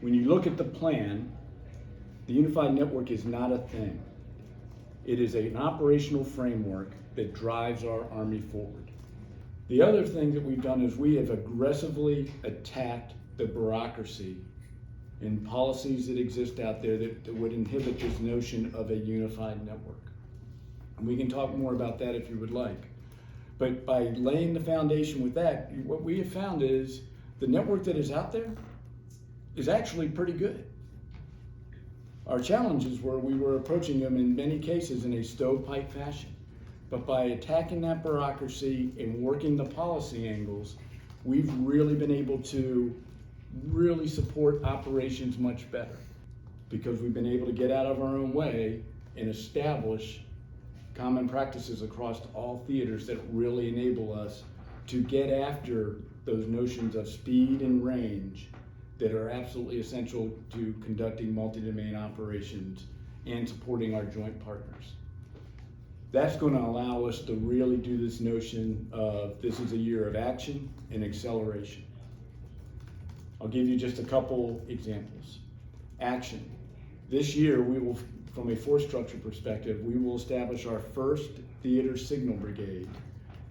when you look at the plan, the unified network is not a thing. It is an operational framework that drives our Army forward. The other thing that we've done is we have aggressively attacked the bureaucracy and policies that exist out there that would inhibit this notion of a unified network. And we can talk more about that if you would like. But by laying the foundation with that, what we have found is the network that is out there is actually pretty good. Our challenges were we were approaching them in many cases in a stovepipe fashion. But by attacking that bureaucracy and working the policy angles, we've really been able to really support operations much better because we've been able to get out of our own way and establish common practices across all theaters that really enable us to get after those notions of speed and range that are absolutely essential to conducting multi-domain operations and supporting our joint partners. That's going to allow us to really do this notion of this is a year of action and acceleration. I'll give you just a couple examples. Action. This year we will, from a force structure perspective, we will establish our first theater signal brigade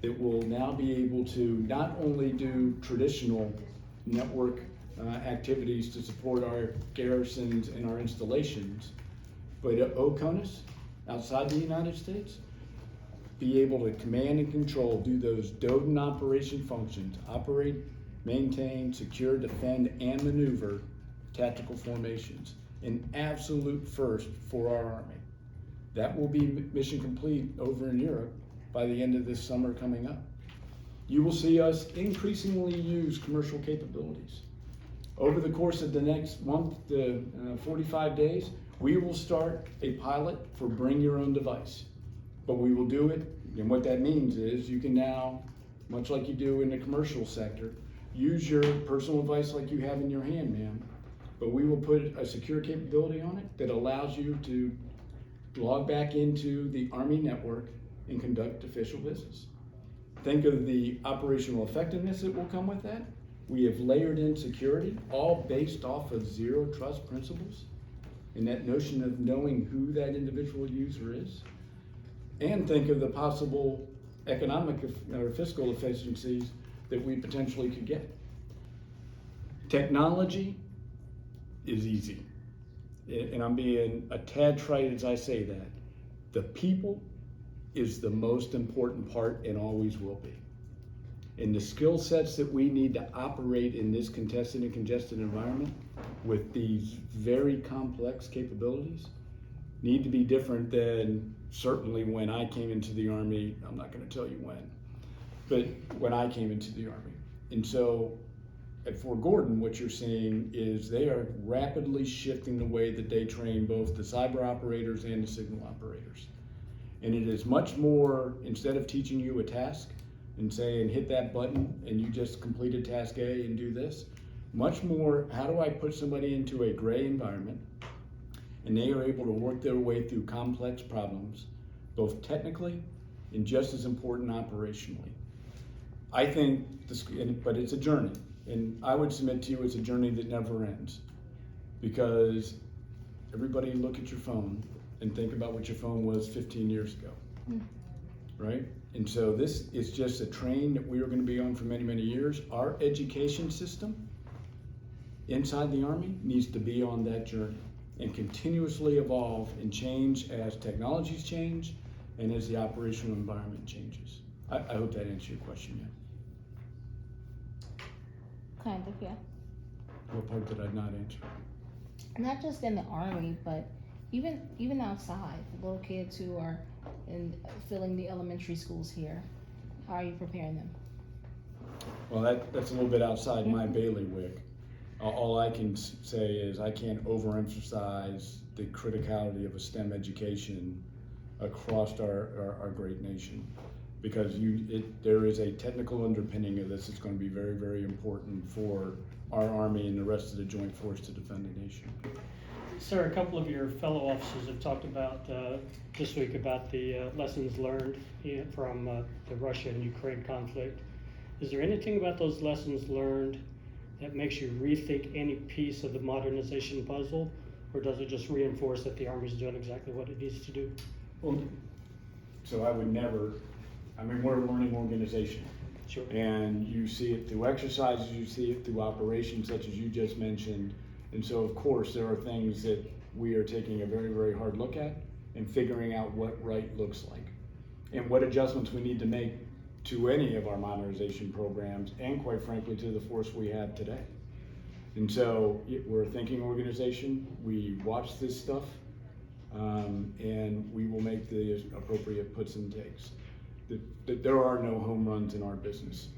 that will now be able to not only do traditional network activities to support our garrisons and our installations, but at OCONUS, outside the United States, be able to command and control, do those DODN operation functions, operate, maintain, secure, defend, and maneuver tactical formations. An absolute first for our Army. That will be mission complete over in Europe by the end of this summer coming up. You will see us increasingly use commercial capabilities. Over the course of the next month to 45 days, we will start a pilot for bring your own device. But we will do it, and what that means is you can now, much like you do in the commercial sector, use your personal device like you have in your hand, ma'am. But we will put a secure capability on it that allows you to log back into the Army network and conduct official business. Think of the operational effectiveness that will come with that. We have layered in security, all based off of zero trust principles, and that notion of knowing who that individual user is. And think of the possible economic or fiscal efficiencies that we potentially could get. Technology is easy, and I'm being a tad trite as I say that. The people is the most important part and always will be. And the skill sets that we need to operate in this contested and congested environment with these very complex capabilities need to be different than certainly when I came into the Army. I'm not going to tell you when, but when I came into the Army. And so at Fort Gordon, what you're seeing is they are rapidly shifting the way that they train both the cyber operators and the signal operators. And it is much more, instead of teaching you a task and saying hit that button and you just completed task A and do this, much more how do I put somebody into a gray environment and they are able to work their way through complex problems, both technically and just as important operationally. I think, this, but it's a journey, and I would submit to you it's a journey that never ends, because everybody look at your phone and think about what your phone was 15 years ago, right? And so this is just a train that we are going to be on for many, many years. Our education system inside the Army needs to be on that journey and continuously evolve and change as technologies change and as the operational environment changes. I hope that answers your question, yeah. Kind of, yeah. What part did I not answer? Not just in the Army, but even outside, little kids who are filling the elementary schools here. How are you preparing them? Well, that's a little bit outside my bailiwick. All I can say is I can't overemphasize the criticality of a STEM education across our great nation, because there is a technical underpinning of this that's going to be very, very important for our Army and the rest of the joint force to defend the nation. Sir, a couple of your fellow officers have talked about this week about the lessons learned from the Russia and Ukraine conflict. Is there anything about those lessons learned that makes you rethink any piece of the modernization puzzle? Or does it just reinforce that the Army's doing exactly what it needs to do? Well, so I would never, I mean, we're a learning organization. Sure. And you see it through exercises, you see it through operations such as you just mentioned. And so of course there are things that we are taking a very, very hard look at and figuring out what right looks like. And what adjustments we need to make to any of our modernization programs and quite frankly to the force we have today. And so we're a thinking organization, we watch this stuff, and we will make the appropriate puts and takes. There are no home runs in our business,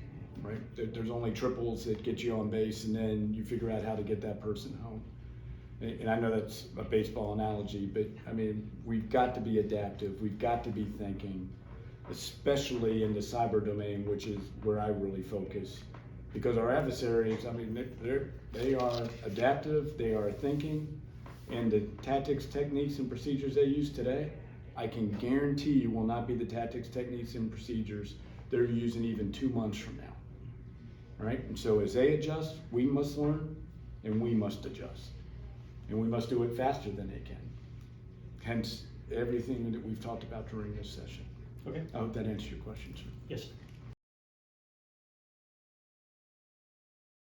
right? There's only triples that get you on base and then you figure out how to get that person home. And I know that's a baseball analogy, but I mean, we've got to be adaptive, we've got to be thinking, especially in the cyber domain, which is where I really focus. Because our adversaries, I mean, they are adaptive, they are thinking, and the tactics, techniques, and procedures they use today, I can guarantee you will not be the tactics, techniques, and procedures they're using even 2 months from now. All right, and so as they adjust, we must learn, and we must adjust. And we must do it faster than they can. Hence, everything that we've talked about during this session. Okay. I hope that answers your question, sir. Yes.